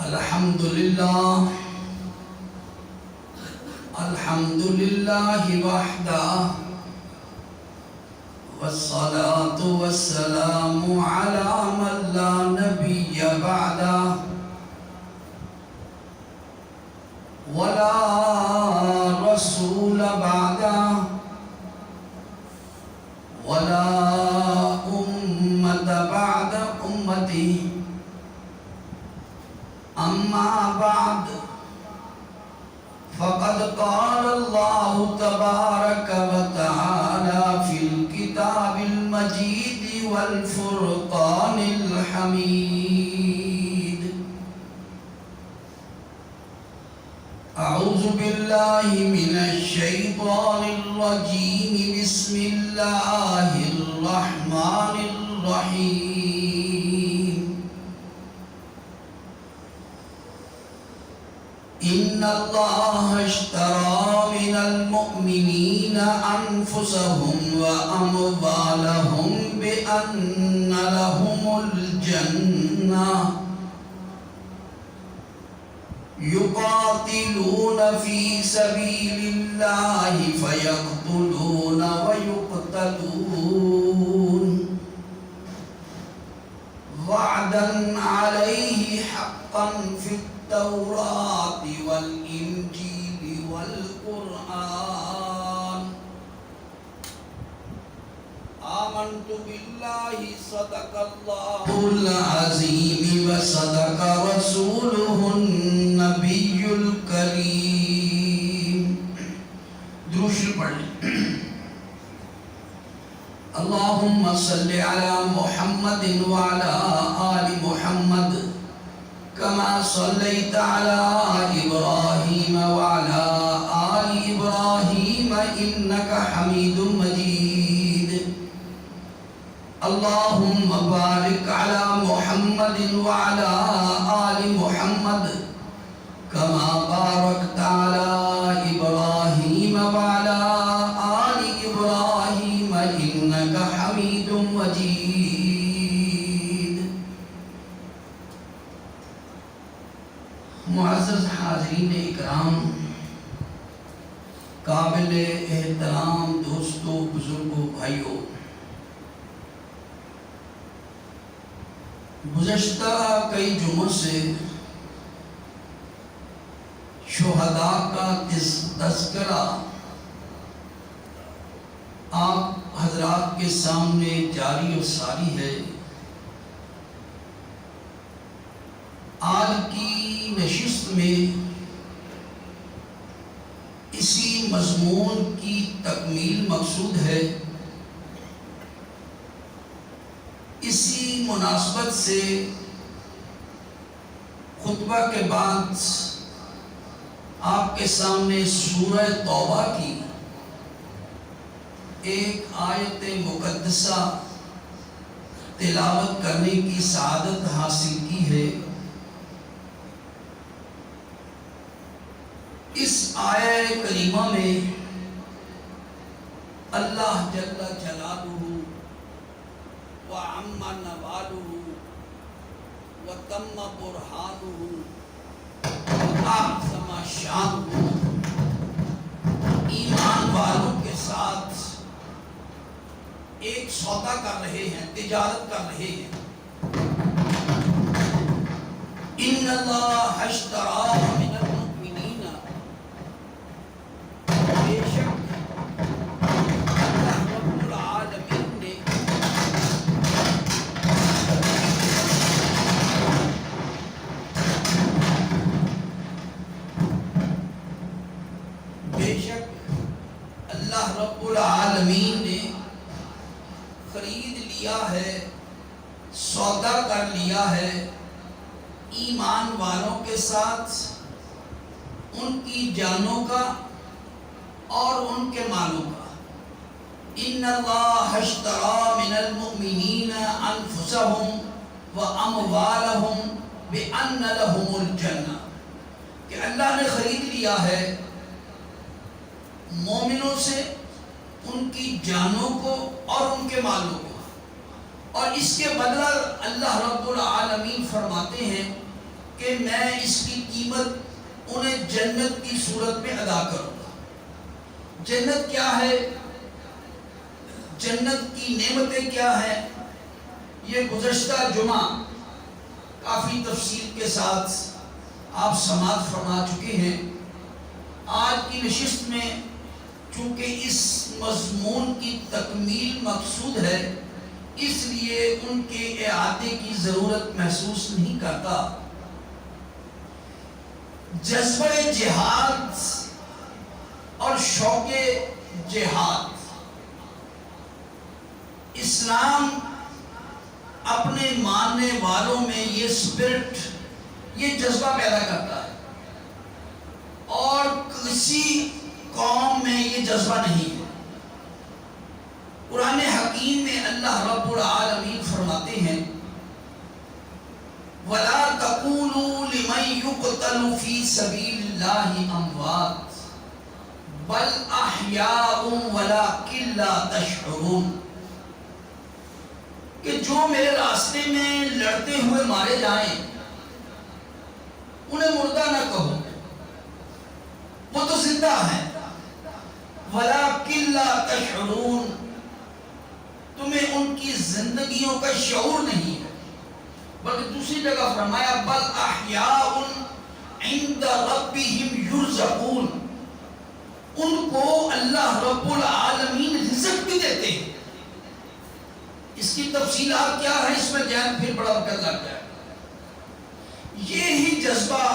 الحمد لله وحده والصلاة والسلام على من لا نبي بعده ولا رسول بعده ولا أمة بعد أمته أما بعد فقد قال الله تبارك وتعالى في الكتاب المجيد والفرقان الحميد أعوذ بالله من الشيطان الرجيم بسم الله الرحمن الرحيم إن الله اشترى من المؤمنين أنفسهم وأموالهم بأن لهم الجنة يقاتلون في سبيل الله فيقتلون ويقتلون وعدا عليه حقا في التوراة والإنجيل والقرآن آمنت بالله صدق الله العظيم وصدق رسوله النبي الكريم درود پڑھ اللهم صل على محمد وعلى آل محمد كما صليت على إبراهيم وعلى آل إبراهيم إنك حميد مجيد اللهم بارك على محمد وعلى آل محمد كما باركت على إبراهيم وعلى آل إبراهيم إنك حميد مجيد معزز حاضرین اکرام، قابل احترام دوستوں، بزرگوں، بھائیوں، گزشتہ کئی جمعوں سے شہداء کا تذکرہ آپ حضرات کے سامنے جاری و ساری ہے۔ آج کی نشست میں اسی مضمون کی تکمیل مقصود ہے۔ اسی مناسبت سے خطبہ کے بعد آپ کے سامنے سورہ توبہ کی ایک آیت مقدسہ تلاوت کرنے کی سعادت حاصل کی ہے۔ اس آیت کریمہ میں اللہ جل جلالہ وعم نوالہ وتم برہانہ وأعظم شانہ ایمان والوں کے ساتھ ایک سودا کر رہے ہیں، تجارت کر رہے ہیں۔ ان اللہ اشتری من المؤمنین، بے شک اللہ رب العالمین نے رب العالمین نے خرید لیا ہے، سودا کر لیا ہے ایمان والوں کے ساتھ، ان کی جانوں کا اور ان کے مالوں کا۔ ان اللہ اشتری من المؤمنین انفسهم واموالهم بان لهم الجنہ، کہ اللہ نے خرید لیا ہے مومنوں سے ان کی جانوں کو اور ان کے مالوں کو، اور اس کے بدلہ اللہ رب العالمین فرماتے ہیں کہ کہ میں اس کی قیمت انہیں جنت کی صورت میں ادا کروں گا۔ جنت کیا ہے؟ جنت کی نعمتیں کیا ہیں؟ یہ گزشتہ جمعہ کافی تفصیل کے ساتھ آپ سماعت فرما چکے ہیں۔ آج کی نشست میں چونکہ اس مضمون کی تکمیل مقصود ہے، اس لیے ان کے اعادے کی ضرورت محسوس نہیں کرتا۔ جذبہ جہاد اور شوق جہاد، اسلام اپنے ماننے والوں میں یہ اسپرٹ، یہ جذبہ پیدا کرتا ہے، اور کسی قوم میں یہ جذبہ نہیں ہے۔ قرآن حکیم میں اللہ رب العالمین فرماتے ہیں وَلَا تَقُولُوا لِمَنْ يُقْتَلُ فِي سَبِيلِ اللَّهِ أَمْوَاتٌ بَلْ أَحْيَاءٌ وَلَكِنْ لَا تَشْعُرُونَ، کہ جو میرے راستے میں لڑتے ہوئے مارے جائیں انہیں مردہ نہ کہو، وہ تو زندہ ہیں۔ وَلَكِنْ لَا تَشْعُرُونَ، تمہیں ان کی زندگیوں کا شعور نہیں ہے۔ بلکہ دوسری جگہ فرمایا بل احیاء عند ربهم یرزقون، ان کو اللہ رب العالمین رزق بھی دیتے ہیں۔ اس کی تفصیلات کیا ہے، اس میں جان پھر بڑا وقت لگ جائے۔ یہی جذبہ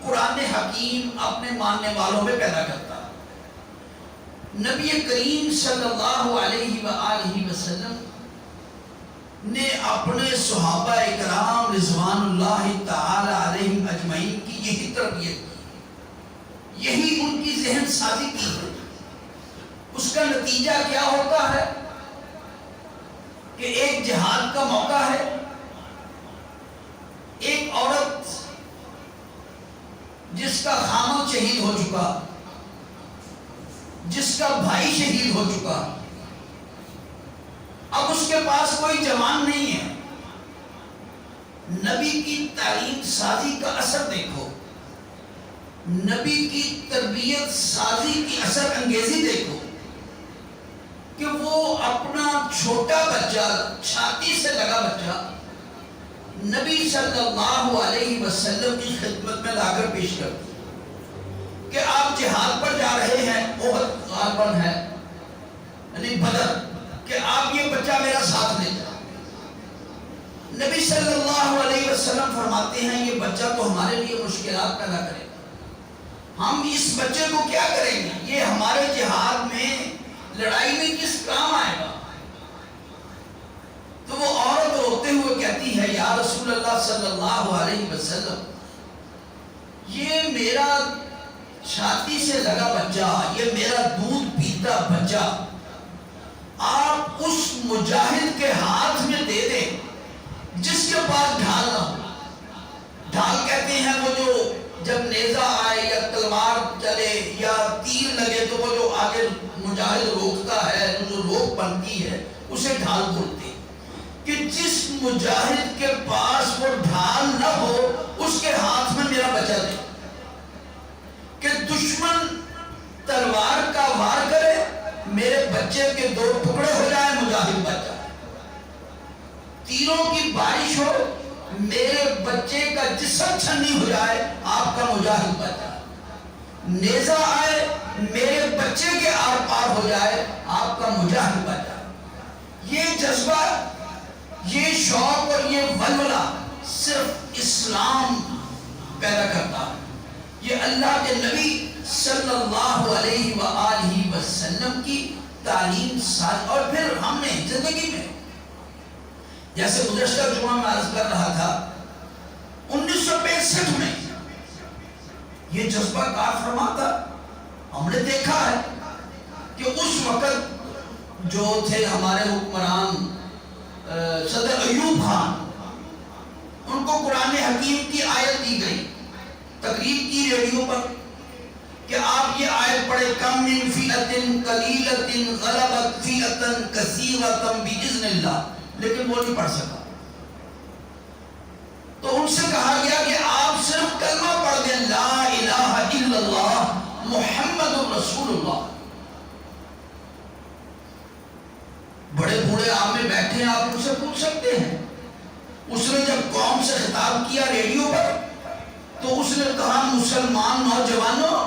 قرآن حکیم اپنے ماننے والوں میں پیدا کرتا ہے۔ نبی کریم صلی اللہ علیہ وآلہ وسلم نے اپنے صحابہ اکرام رضوان اللہ تعالی علیہم اجمعین کی یہی تربیت کی، یہی ان کی ذہن سازی کی۔ اس کا نتیجہ کیا ہوتا ہے کہ ایک جہاد کا موقع ہے، ایک عورت جس کا خامد شہید ہو چکا، جس کا بھائی شہید ہو چکا، اب اس کے پاس کوئی جوان نہیں ہے۔ نبی کی تعلیم سازی کا اثر دیکھو، نبی کی تربیت سازی کی اثر انگیزی دیکھو، کہ وہ اپنا چھوٹا بچہ، چھاتی سے لگا بچہ نبی صلی اللہ علیہ وسلم کی خدمت میں لا کر پیش کرتی کہ آپ جہاد پر جا رہے ہیں، احد غالباً ہے یعنی بدر، کہ آپ یہ بچہ میرا ساتھ لے جائیں۔ نبی صلی اللہ علیہ وسلم فرماتے ہیں یہ بچہ تو ہمارے لیے مشکلات پیدا کرے گا، ہم اس بچے کو کیا کریں گے، یہ ہمارے جہاد میں لڑائی میں کس کام آئے گا۔ تو وہ عورت روتے ہوئے کہتی ہے یا رسول اللہ صلی اللہ علیہ وسلم، یہ میرا چھاتی سے لگا بچہ، یہ میرا دودھ پیتا بچہ آپ اس مجاہد کے ہاتھ میں دے دیں جس کے پاس ڈھال نہ ہو۔ ڈھال کہتے ہیں وہ جو جب نیزہ آئے یا تلوار چلے یا تیر لگے تو وہ جو آگے مجاہد روکتا ہے، جو روک بنتی ہے اسے ڈھال بولتے ہیں، کہ جس مجاہد کے پاس وہ ڈھال نہ ہو اس کے ہاتھ میں میرا بچہ دے، کہ دشمن تلوار کا وار کرے، میرے بچے کے دو ٹکڑے ہو جائیں، مجاہد بچہ، تیروں کی بارش ہو، میرے بچے کا جسم چھنی ہو جائے، آپ کا مجاہد بچہ، نیزہ آئے میرے بچے کے آر پار ہو جائے، آپ کا مجاہد بچہ۔ یہ جذبہ، یہ شوق اور یہ ولولہ صرف اسلام پیدا کرتا ہے۔ یہ اللہ کے نبی صلی اللہ علیہ وآلہ وسلم کی تعلیم ساز، اور پھر ہم نے زندگی میں جیسے گزشتہ جمعہ میں عرض کر رہا تھا 1965 میں یہ جذبہ کار فرما تھا۔ ہم نے دیکھا ہے کہ اس وقت جو تھے ہمارے حکمران صدر ایوب خان، ان کو قرآن حکیم کی آیت دی گئی، تقریب کی ریڈیو پر کہ آپ یہ آیت پڑھے کم من فئۃ قلیلۃ غلبت فئۃ کثیرۃ باذن اللہ، لیکن وہ نہیں پڑھ سکا۔ تو ان سے کہا گیا کہ رسول اللہ. بڑے بوڑھے آپ میں بیٹھے ہیں، آپ ان سے پوچھ سکتے ہیں. اس نے جب قوم سے خطاب کیا ریڈیو پر تو اس نے کہا مسلمان نوجوانوں،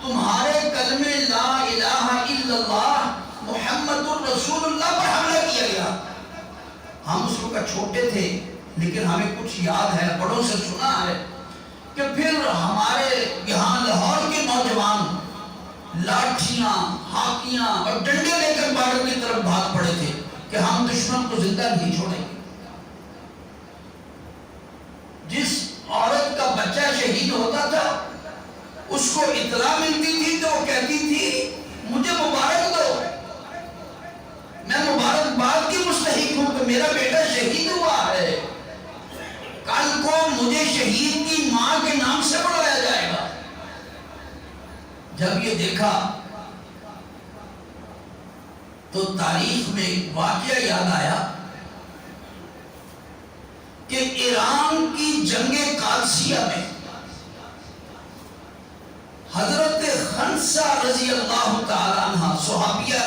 تمہارے کلمے لا الہ الا اللہ محمد الرسول اللہ پر حملہ کیا گیا. ہم اس وقت چھوٹے تھے لیکن ہمیں کچھ یاد ہے، بڑوں سے سنا ہے کہ پھر ہمارے یہاں لاہور کے نوجوان لاٹھیاں، ہاکیاں اور ڈنڈے لے کر بارڈر کی طرف بھاگ پڑے تھے کہ ہم دشمن کو زندہ نہیں چھوڑیں گے. جس عورت کا بچہ شہید ہوتا تھا اس کو اطلاع ملتی تھی تو وہ کہتی تھی مجھے مبارک دو، میں مبارکباد کی مستحق ہوں کہ میرا بیٹا شہید ہوا ہے، کل کو مجھے شہید کی ماں کے نام سے بلایا جائے گا. جب یہ دیکھا تو تاریخ میں ایک واقعہ یاد آیا کہ ایران کی جنگ قادسیہ میں حضرت خنسہ رضی اللہ تعالی عنہ صحابیہ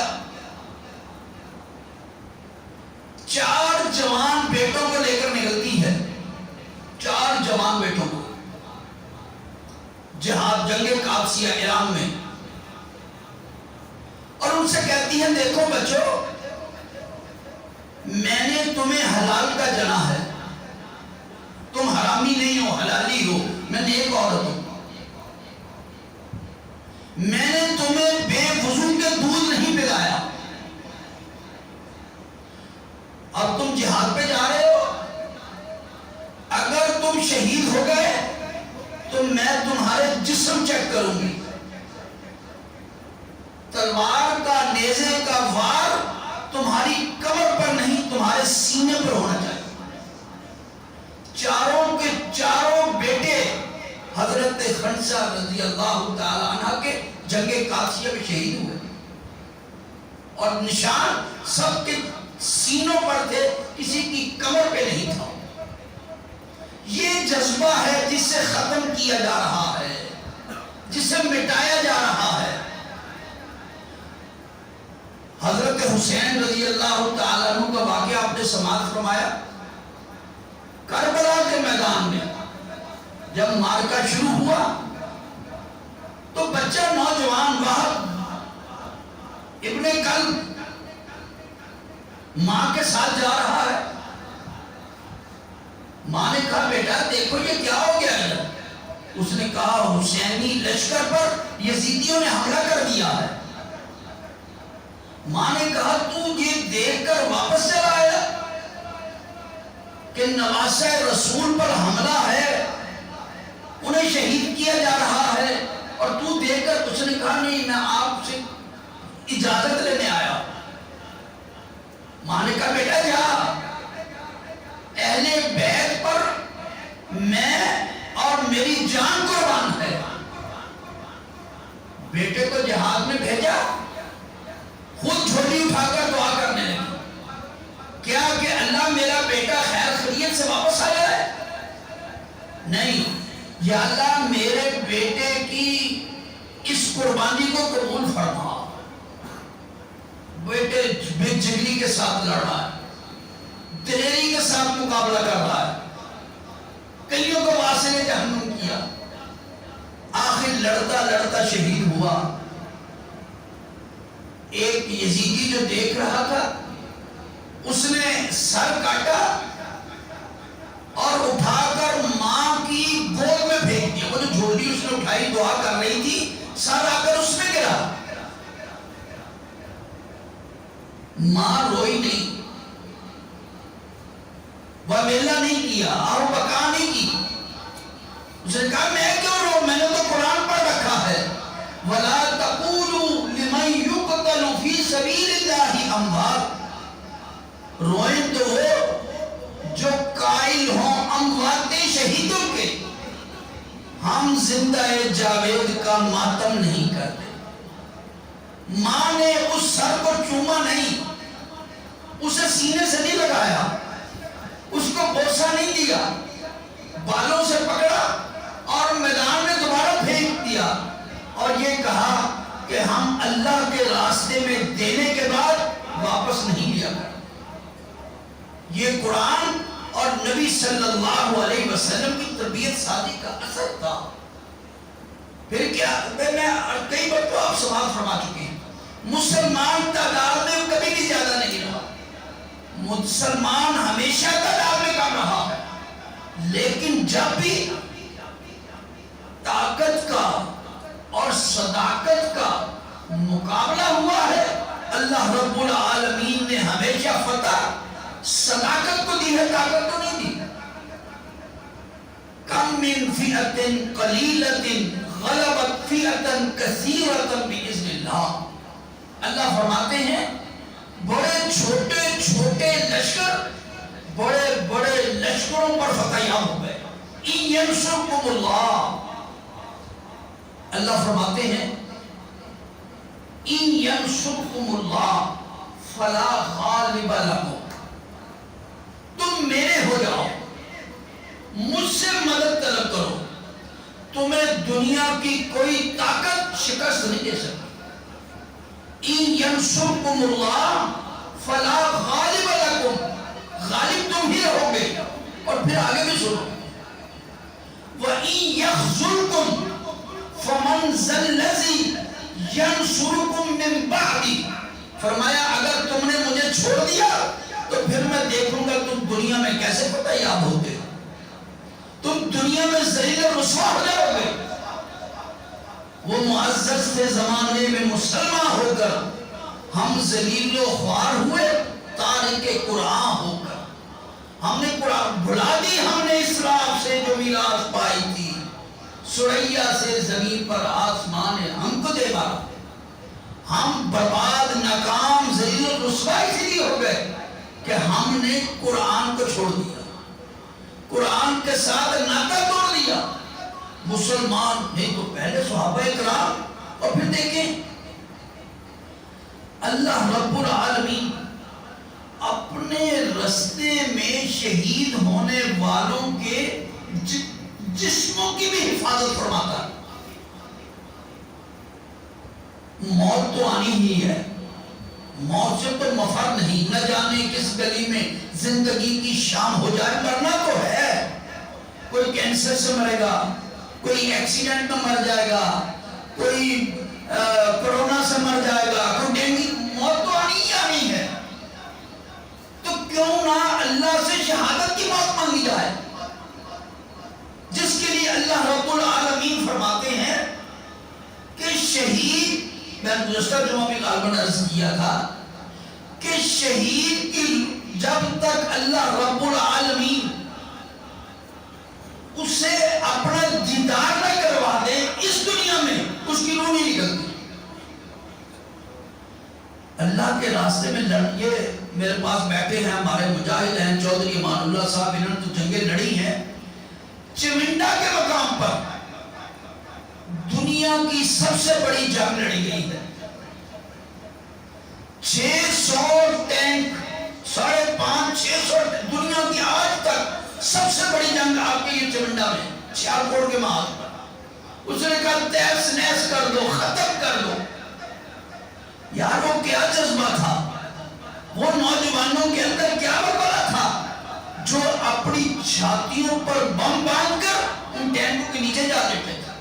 4 جوان بیٹوں کو لے کر نکلتی ہے، 4 جوان بیٹوں کو جہاد جنگ قادسیہ ایران میں، اور ان سے کہتی ہیں دیکھو بچو، میں نے تمہیں حلال کا جنا ہے، تم حرامی نہیں ہو، حلالی ہو، میں نیک عورت ہوں. میں نے تمہیں بے وضو کے دودھ نہیں پلایا. اب تم جہاد پہ جا رہے ہو، اگر تم شہید ہو گئے تو میں تمہارے جسم چیک کروں گی. تلوار کا، نیزے کا وار تمہاری کمر پر نہیں، تمہارے سینے پر ہونا چاہیے. چاروں کے چاروں بیٹے حضرت خنسہ رضی اللہ تعالی عنہ کے جنگ قادسیہ میں شہید ہوئے، اور نشان سب کے سینوں پر تھے، کسی کی کمر پہ نہیں تھا. یہ جذبہ ہے جس سے ختم کیا جا رہا ہے، جس سے مٹایا جا رہا ہے. حضرت حسین رضی اللہ تعالیٰ عنہ کا واقعہ آپ نے سماعت فرمایا. کربلا کے میدان میں جب مارکا شروع ہوا تو بچہ نوجوان وہب ابن کلب ماں کے ساتھ جا رہا ہے. ماں نے کہا بیٹا دیکھو یہ کیا ہو گیا ہے. اس نے کہا حسینی لشکر پر یزیدیوں نے حملہ کر دیا ہے. ماں نے کہا تو یہ دیکھ کر واپس چلا آیا کہ نواسہ رسول پر حملہ ہے، انہیں شہید کیا جا رہا ہے، اور تو دیکھ کر. اس نے کہا نہیں، میں آپ سے اجازت لینے آیا. ماں نے کہا بیٹا جا، اہل بیت پر میں اور میری جان قربان ہے. بیٹے کو جہاد میں بھیجا، خود جھولی اٹھا کر دعا کرنے لگی، کیا کہ اللہ میرا بیٹا خیر خیریت سے واپس آیا ہے؟ نہیں، یا اللہ میرے بیٹے کی اس قربانی کو قبول فرما. بیٹے بے جگری کے ساتھ لڑ رہا ہے، دلیری کے ساتھ مقابلہ کر رہا ہے، کئیوں کو واسطے جہنم کیا، آخر لڑتا لڑتا شہید ہوا. ایک یزیدی جو دیکھ رہا تھا اس نے سر کاٹا اور اٹھا کر ماں کی گود میں پھینک دیا. وہ جو جھولی اس نے اٹھائی دعا کر رہی تھی، سر آ کر اس میں گرا. ماں روئی نہیں، وہ میلہ نہیں کیا اور بقا نہیں کی. اس نے کہا میں کیوں رو، میں نے تو قرآن پڑھ رکھا ہے وَلَا تَقُولُوا لِمَنْ يُقْتَلُ فِي سَبِيلِ اللَّهِ أَمْوَاتٌ. روئیں تو وہ جو قائل ہوں اموات شہیدوں کے، ہم زندہ جاوید کا ماتم نہیں کرتے. ماں نے اس سر کو چوما نہیں، اسے سینے سے نہیں لگایا، اس کو بوسہ نہیں دیا، بالوں سے پکڑا اور میدان میں دوبارہ پھینک دیا اور یہ کہا کہ ہم اللہ کے راستے میں دینے کے بعد واپس نہیں لیا کریں. یہ قرآن اور نبی صلی اللہ علیہ وسلم کی تربیت سازی کا اثر تھا. پھر کیا، میں کئی بار تو آپ سوال فرما چکے ہیں، مسلمان تعداد میں کبھی بھی زیادہ نہیں رہا. مسلمان ہمیشہ تعداد میں کم رہا ہے، لیکن جب بھی طاقت کا اور صداقت کا مقابلہ ہوا ہے، اللہ رب العالمین نے ہمیشہ فتح صداقت کو دی ہے، طاقت کو نہیں دی. کم من فئۃ قلیلۃ غلبت فئۃ کثیرۃ باذن اللہ. اللہ فرماتے ہیں بڑے چھوٹے چھوٹے لشکر بڑے بڑے لشکروں پر فتح یاب ہو گئے. ان ینصرکم اللہ، اللہ فرماتے ہیں ان ینصرکم اللہ فلا غالب لکم، تم میرے ہو جاؤ، مجھ سے مدد طلب کرو، تمہیں دنیا کی کوئی طاقت شکست نہیں دے سکتی. ان ینصرکم اللہ فلا غالب لکم، غالب تم ہی رہو گے. اور پھر آگے بھی سنو، وَإِن يَخْذُلْكُمْ فَمَنْ ذَا الَّذِي يَنْصُرُكُمْ مِنْ بَعْدِي. فرمایا اگر تم نے مجھے چھوڑ دیا تو پھر میں دیکھوں گا تم دنیا میں کیسے فتح یاب ہوتے، تم دنیا میں ذلیل و رسوا ہو جاؤ گے. وہ معزز تھے زمانے میں مسلمان ہو کر، ہم ذلیل و خوار ہوئے تارک قرآن ہو کر. ہم نے قرآن بھلا دی، ہم نے اسراف سے جو میراث پائی تھی، سریا سے زمین پر آسمان نے ہم کو دے مارا. ہم برباد، ناکام، ذلیل و رسوا اس لیے ہو گئے کہ ہم نے قرآن کو چھوڑ دیا، قرآن کے ساتھ ناطہ توڑ دیا. مسلمان نہیں تو پہلے صحابہ کرام، اور پھر دیکھیں اللہ رب العالمین اپنے رستے میں شہید ہونے والوں کے جسموں کی بھی حفاظت فرماتا ہے. موت تو آنی ہی ہے، موت سے تو مفر نہیں، نہ جانے کس گلی میں زندگی کی شام ہو جائے، مرنا تو ہے. کوئی کینسر سے مرے گا، کوئی ایکسیڈنٹ میں مر جائے گا، کوئی کورونا سے مر جائے گا، کوئی ڈینگی، موت تو آنی ہی آنی ہے. تو کیوں نہ اللہ سے شہادت کی موت مانگی جائے، جس کے لیے اللہ رب العالمین فرماتے ہیں کہ شہید، میں نے گزشتہ جمعہ بھی غالباً عرض کیا تھا کہ شہید کی جب تک اللہ رب العالمین اسے اپنا دیدار نہ کروا دے اس دنیا میں، اس کی روح نہیں نکلتی. اللہ کے راستے میں لڑیے. میرے پاس بیٹھے ہیں ہمارے مجاہد ہیں، چودھری امان اللہ صاحب، انہوں نے تو جنگیں لڑی ہیں. چمنڈا کے مقام پر دنیا کی سب سے بڑی جنگ لڑی گئی ہے. 600 ٹینک، 550-600 دنیا کی آج تک سب سے بڑی جنگ آپ کے یہ چمنڈا میں، سیالکوٹ کے محاذ پر. اس نے کہا تیس نیس کر دو، ختم کر دو. یار وہ کیا جذبہ تھا، وہ نوجوانوں کے اندر کیا بڑا تھا جو اپنی چھاتیوں پر بم باندھ کر ان ٹینکوں کے نیچے جا لیتے تھے.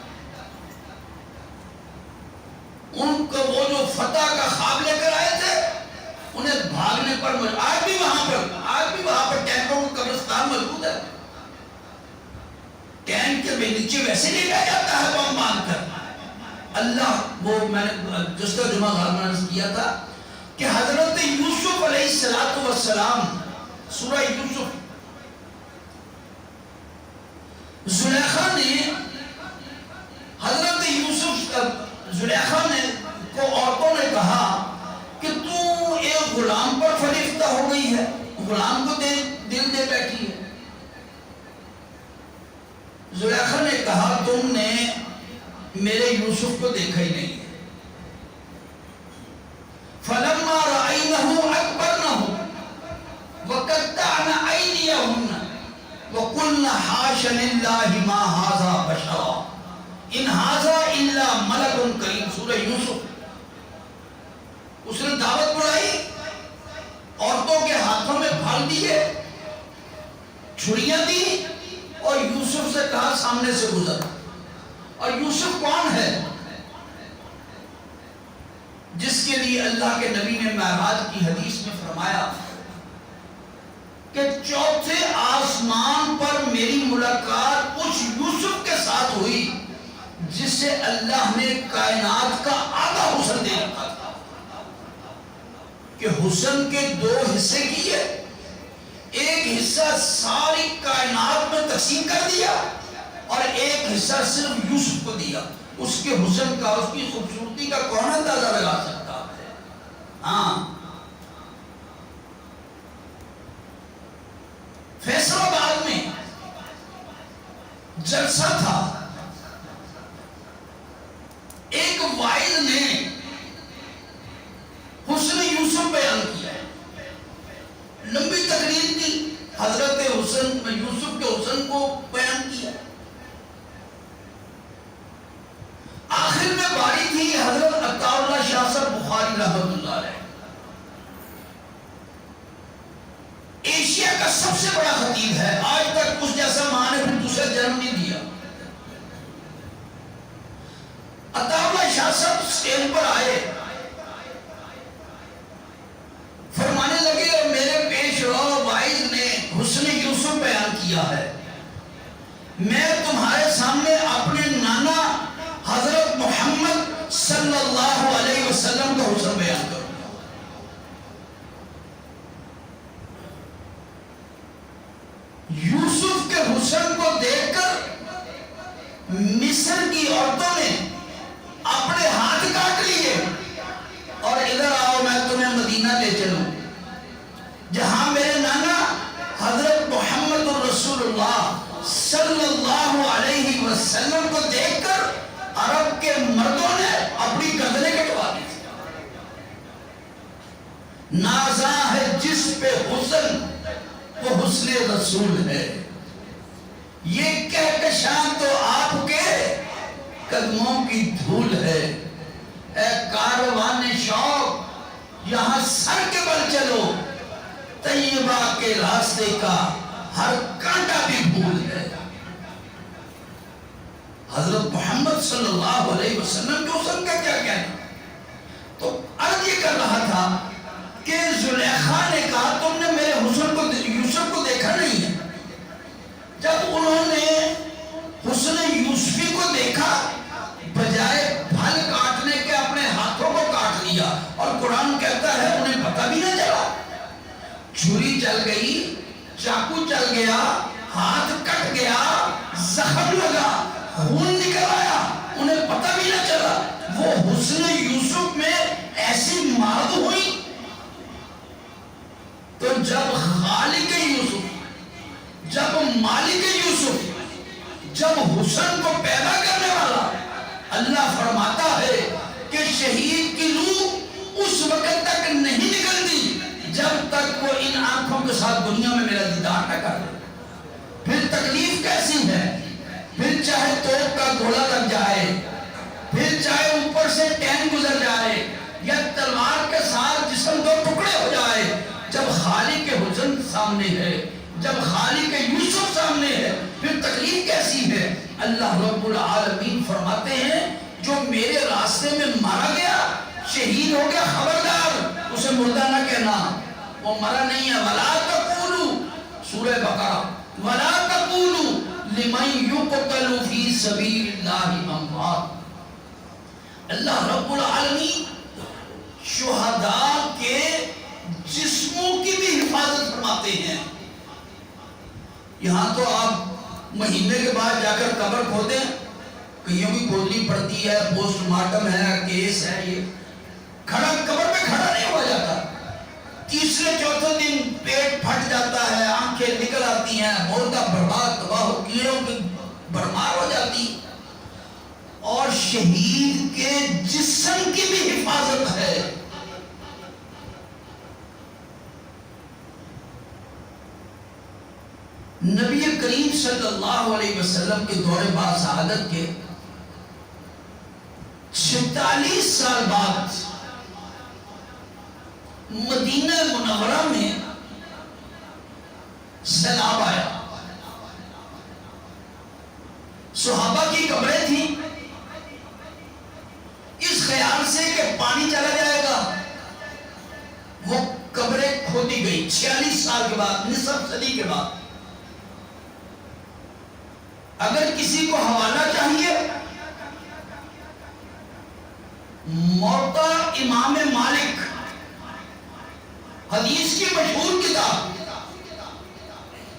ان کو وہ جو فتح کا خواب لے کر آئے تھے، انہیں بھاگنے پر آج بھی وہاں پر ٹینکوں کا قبرستان موجود ہے. ٹینک کے نیچے ویسے لے جایا جاتا ہے بم باندھ کر. اللہ، وہ میں نے جس کا جمعہ غالباً عرض کیا تھا کہ حضرت یوسف علیہ السلام، سورہ یوسف، زلیخا نے حضرت یوسف، زلیخا نے کو عورتوں نے کہا کہ تو ایک غلام پر فریفتہ ہو گئی ہے، غلام کو دل دے بیٹھی ہے. زلیخا نے کہا تم نے میرے یوسف کو دیکھا ہی نہیں ہے. فَلَمَّا رَأَيْنَهُ أَكْبَرْنَهُ وَقَطَّعْنَ أَيْدِيَهُنَّ وَقُلْنَ حَاشَ لِلَّهِ مَا هَذَا بَشَرًا إِنْ هَذَا إِلَّا مَلَكٌ كَرِيمٌ. سورہ یوسف اس نے دعوت بڑھائی، عورتوں کے ہاتھوں میں پھل دیے، چھڑیاں دی، اور یوسف سے کہا سامنے سے گزر۔ اور یوسف کون ہے؟ جس کے لیے اللہ کے نبی نے معراج کی حدیث میں فرمایا کہ چوتھے آسمان پر میری ملاقات اس یوسف کے ساتھ ہوئی جسے اللہ نے کائنات کا آدھا حسن دے رکھا تھا، کہ حسن کے دو حصے کیے، ایک حصہ ساری کائنات میں تقسیم کر دیا اور ایک حصہ صرف یوسف کو دیا۔ اس کے حسن کا، اس کی خوبصورتی کا کون اندازہ لگا سکتا ہے؟ ہاں، فیصل آباد میں جلسہ تھا، ایک وائل نے حسن یوسف بیان کیا، لمبی تقریر کی، حضرت حسن یوسف کے حسن کو بیان کیا۔ آخر میں باری تھی حضرت عطا اللہ شاہ صاحب بخاری رحمۃ اللہ علیہ، ایشیا کا سب سے بڑا خطیب ہے، آج تک اس جیسا ماں نے پھر دوسرے جنم نہیں دیا۔ عطا اللہ شاہ صاحب اسٹیج پر آئے، فرمانے لگے اور میرے پیش رو وائز نے حسن یوسف بیان کیا ہے، میں تمہارے سامنے اپنے نانا حضرت محمد صلی اللہ علیہ وسلم کا حسن بیان کروں گا۔ یوسف کے حسن کو دیکھ کر مصر کی عورتوں نے اپنے ہاتھ کاٹ لیے اور ادھر آؤ میں تمہیں مدینہ لے چلوں، جہاں میرے نانا حضرت محمد رسول اللہ صلی اللہ علیہ وسلم کو دیکھ کر عرب کے مردوں نے اپنی گردنیں کٹوا دی۔ نازاں ہے جس پہ حسن وہ حسن رسول ہے، یہ کہکشاں تو آپ کے قدموں کی دھول ہے، اے کاروان شوق یہاں سر کے بل چلو، طیبہ کے راستے کا ہر کانٹا بھی بھول ہے۔ حضرت محمد صلی اللہ علیہ وسلم کے حسن کا کیا کہنا؟ تو عرض یہ کر رہا تھا کہ زلیخا نے کہا تم نے میرے حسن کو، یوسف کو دیکھا نہیں ہے۔ جب انہوں نے حسن یوسفی کو دیکھا، بجائے پھل کاٹنے کے اپنے ہاتھوں کو کاٹ لیا، اور قرآن کہتا ہے انہیں پتہ بھی نہ چلا، چھری چل گئی، چاقو چل گیا، ہاتھ کٹ گیا، زخم لگا، خون نکل آیا، انہیں پتہ بھی نہ چلا۔ وہ حسن یوسف میں ایسی ماد ہوئی، تو جب خالق یوسف، جب مالک یوسف، جب حسن کو پیدا کرنے والا اللہ فرماتا ہے کہ شہید کی روح اس وقت تک نہیں نکلتی جب تک وہ ان آنکھوں کے ساتھ دنیا میں میرا دیدار نہ کر دے، پھر تکلیف کیسی ہے؟ پھر چاہے توپ کا گولا لگ جائے، پھر چاہے اوپر سے ٹین گزر جائے، یا تلوار کے ساتھ جسم دو ٹکڑے ہو جائے، جب خالق حسن سامنے ہے، جب خالق یوسف سامنے ہے، پھر تکلیف کیسی ہے؟ اللہ رب العالمین فرماتے ہیں جو میرے راستے میں مارا گیا، شہید ہو گیا، خبردار اسے مردہ نہ کہنا، وہ مرا نہیں ہے۔ وَلَا تَقُولُوا، سورہ بقرہ، وَلَا تَقُولُوا لِمَنْ يُقْتَلُ فِي سَبِيلِ اللَّهِ أَمْوَاتٌ۔ اللہ رب العالمین شہداء کے جسموں کی بھی حفاظت فرماتے ہیں۔ یہاں تو آپ مہینے کے بعد جا کر قبر کھودیں، کئیوں کی کھودنی پڑتی ہے، پوسٹ مارٹم ہے، کیس ہے، یہ کھڑا قبر پہ کھڑا نہیں ہو جاتا، تیسرے چوتھے دن پیٹ پھٹ جاتا ہے، آنکھیں نکل آتی ہیں، مردہ برباد تباہ کیڑوں کی برمار ہو جاتی، اور شہید کے جسم کی بھی حفاظت ہے۔ نبی کریم صلی اللہ علیہ وسلم کے دور باسعادت کے 46 سال بعد مدینہ منورہ میں سیلاب آیا، صحابہ کی قبریں تھیں، اس خیال سے کہ پانی چلا جائے گا وہ قبریں کھودی گئی 46 سال کے بعد، نصف صدی کے بعد۔ اگر کسی کو حوالہ چاہیے، موطا امام مالک، حدیث کی مشہور کتاب،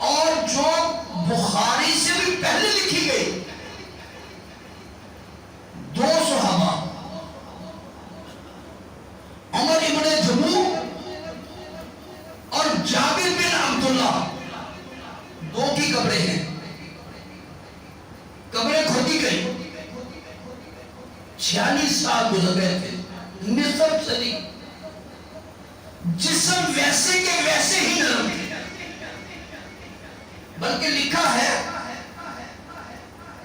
اور جو بخاری سے بھی پہلے لکھی گئی، دو صحابہ عمر ابن جموح اور جابر بن عبداللہ، دو کی قبریں ہیں، قبریں کھودی گئی، 46 سال گزر گئے تھے، نصف صدی، جسم ویسے کے ویسے ہی نرم تھے۔ بلکہ لکھا ہے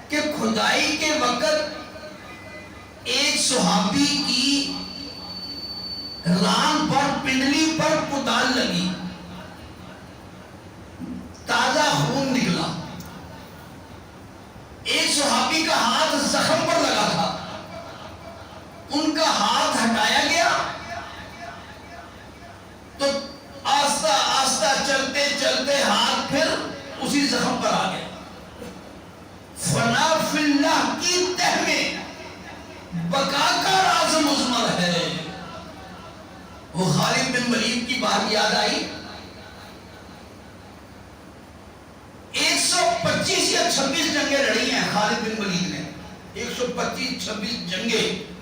کہ کھدائی کے وقت ایک صحابی کی ران پر، پنڈلی پر کدال لگی، تازہ خون نکلا، ایک صحابی کا ہاتھ زخم پر لگا تھا، ان کا ہاتھ ہٹایا گیا تو آہستہ آہستہ چلتے چلتے ہاتھ پھر اسی زخم پر آ گیا۔ فنا فی اللہ کی تہ میں بقا کا راز مضمر ہے۔ وہ خالد بن ولید کی بات یاد آئی، 125 یا 26 جنگیں لڑی ہیں خالد بن ولید نے، 125-26 جنگیں،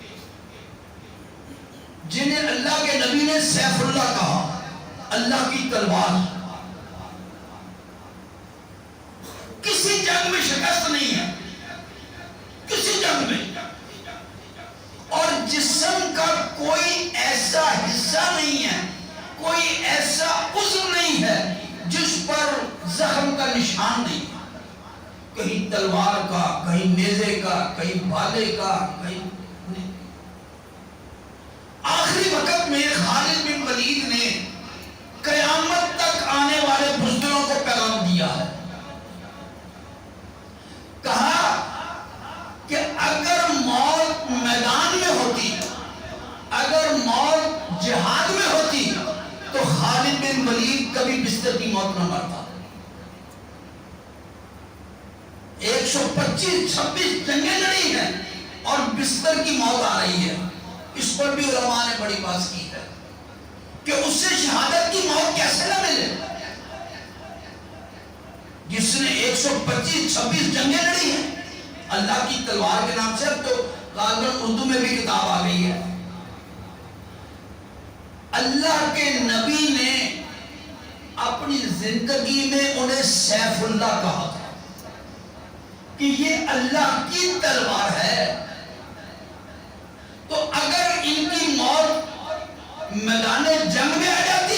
جنہیں اللہ کے نبی نے سیف اللہ کہا، اللہ کی تلوار۔ کسی جنگ میں شکست نہیں ہے، کسی جنگ میں، اور جسم کا کوئی ایسا حصہ نہیں ہے، کوئی ایسا عضو نہیں ہے جس پر زخم کا نشان نہیں، کہیں تلوار کا، کہیں نیزے کا، کہیں بھالے کا، کہیں نہیں۔ آخری وقت میں خالد بن ولید نے قیامت تک آنے والے بزدلوں کو پیغام دیا ہے، کہا کہ اگر موت میدان میں ہوتی، اگر موت جہاد میں ہوتی تو خالد بن ولید کبھی بستر کی موت نہ مرتا۔ 125-26 جنگیں لڑی ہیں اور بستر کی موت آ رہی ہے۔ اس پر بھی علماء نے بڑی بات کی ہے کہ اس سے شہادت کی موت کیسے نہ ملے، جس نے 125-26 جنگیں لڑی ہیں اللہ کی تلوار کے نام سے۔ اب تو غالباً اردو میں بھی کتاب آ گئی ہے۔ اللہ کے نبی نے اپنی زندگی میں انہیں سیف اللہ کہا تھا کہ یہ اللہ کی تلوار ہے، تو اگر ان کی موت میدان جنگ میں آ جاتی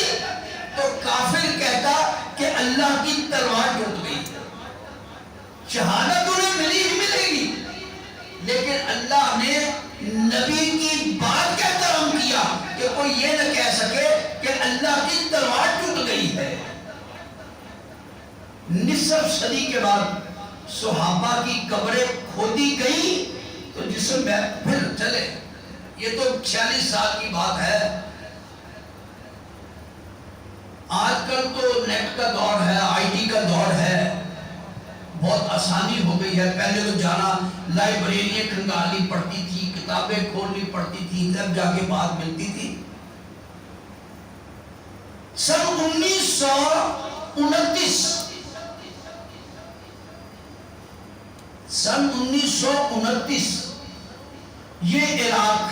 تو کافر کہتا کہ اللہ کی تلوار ٹوٹ گئی، شہادت انہیں ملی ہی ملے گی، لیکن اللہ نے نبی کی بات کا احترام کیا کہ کوئی یہ نہ کہہ سکے کہ اللہ کی تلوار ٹوٹ گئی ہے۔ نصف صدی کے بعد صحابہ کی قبریں کھودی گئی تو جسم میں پھر چلے۔ یہ تو 46 سال کی بات ہے۔ آج کل تو نیٹ کا دور ہے، آئی ٹی کا دور ہے، بہت آسانی ہو گئی ہے۔ پہلے تو جانا، لائبریریاں کھنگالنی پڑتی تھی، کتابیں کھولنی پڑتی تھی، تب جا کے بات ملتی تھی۔ سن 1929 یہ عراق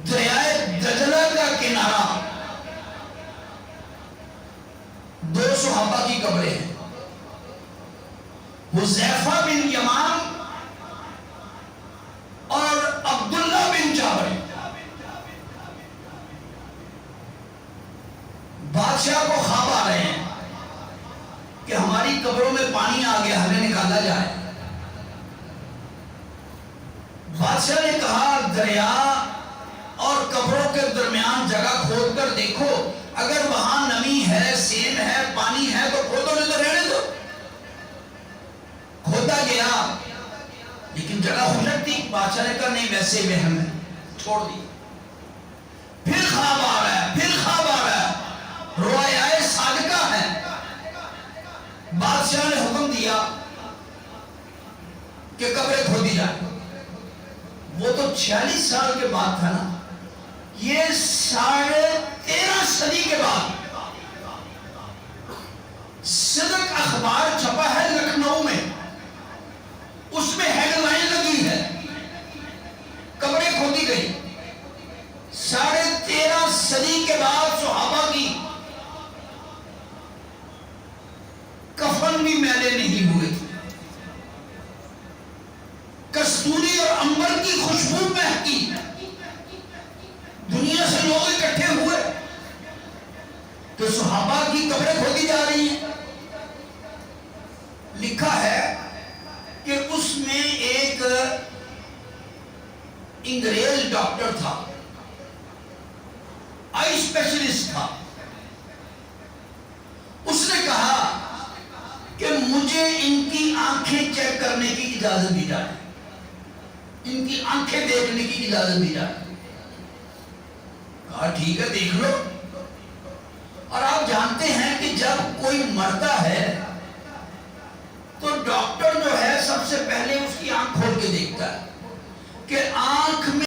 دریائے دجلہ کا کنارہ، 2 صحابہ کی قبریں ہیں، حذیفہ بن یمان اور عبداللہ بن جابر۔ بادشاہ کو خواب آ رہے ہیں کہ ہماری قبروں میں پانی آ گیا، ہمیں نکالا جائے۔ بادشاہ نے کہا دریا اور قبروں کے درمیان جگہ کھود کر دیکھو، اگر وہاں نمی ہے، سیم ہے، پانی ہے تو کھودو، نہیں تو رہنے دو۔ کھودا گیا لیکن جگہ خشک تھی، بادشاہ نے کہا نہیں ویسے وہم ہے، چھوڑ دی۔ پھر خواب آ رہا ہے، پھر خواب آ رہا ہے، روایائے صادقہ ہے۔ بادشاہ نے حکم دیا کہ قبریں کھودی جائیں۔ وہ تو 46 سال کے بعد تھا نا، یہ 13.5 صدی کے بعد صدق اخبار چھپا ہے لکھنؤ میں، اس میں ہیڈ لائن لگی ہے قبریں کھودی گئی۔ 13.5 صدی کے بعد صحابہ کی کفن بھی میلے نہیں ہوئے تھے، کستوری اور عنبر کی خوشبو مہکی، دنیا سے لوگ اکٹھے ہوئے کہ صحابہ کی قبریں کھودی جا رہی ہیں۔ لکھا ہے کہ اس میں ایک انگریز ڈاکٹر تھا، آئی اسپیشلسٹ تھا۔ اس نے کہا کہ مجھے ان کی آنکھیں چیک کرنے کی اجازت دی جائے، ان کی آنکھیں دیکھنے کی اجازت دی جائے۔ کہا ٹھیک ہے دیکھ لو۔ اور آپ جانتے ہیں کہ جب کوئی مرتا ہے تو ڈاکٹر جو ہے سب سے پہلے اس کی آنکھ کھول کے دیکھتا ہے کہ آنکھ میں